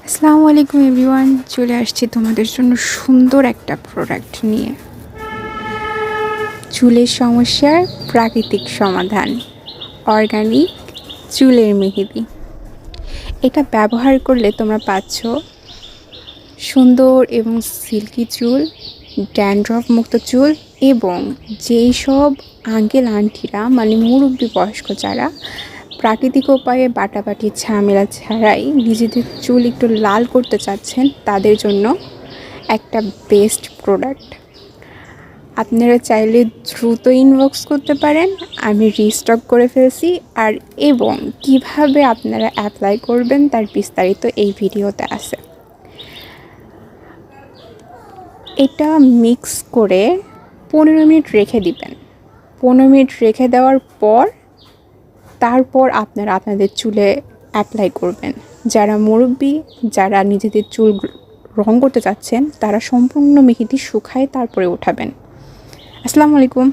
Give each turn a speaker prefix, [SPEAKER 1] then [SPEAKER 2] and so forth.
[SPEAKER 1] আসসালামু আলাইকুম এভরিওয়ান, চলে আসছি তোমাদের জন্য সুন্দর একটা প্রোডাক্ট নিয়ে। চুলের সমস্যার প্রাকৃতিক সমাধান, অর্গানিক চুলের মেহেদি। এটা ব্যবহার করলে তোমরা পাচ্ছ সুন্দর এবং সিল্কি চুল, ড্যান্ড্রফ মুক্ত চুল, এবং যেই সব আঙ্কেল আন্টিরা মানে মুরব্বী বয়স্ক যারা প্রাকৃতিক উপায়ে বাটাবাটি ঝামেলা ছাড়াই নিজেদের চুল একটু লাল করতে চাচ্ছেন, তাদের জন্য একটা বেস্ট প্রোডাক্ট। আপনারা চাইলে দ্রুত ইনবক্স করতে পারেন, আমি রিস্টক করে ফেলছি। আর এবং কিভাবে আপনারা অ্যাপ্লাই করবেন তার বিস্তারিত এই ভিডিওতে আছে। এটা মিক্স করে 15 মিনিট রেখে দিবেন। 15 মিনিট রেখে দেওয়ার পর তারপর আপনারা আপনাদের চুলে অ্যাপ্লাই করবেন। যারা মুরব্বী, যারা নিজেদের চুল রং করতে চাচ্ছেন, তারা সম্পূর্ণ মেহেদি শুকায় তারপরে উঠাবেন। আসসালামু আলাইকুম।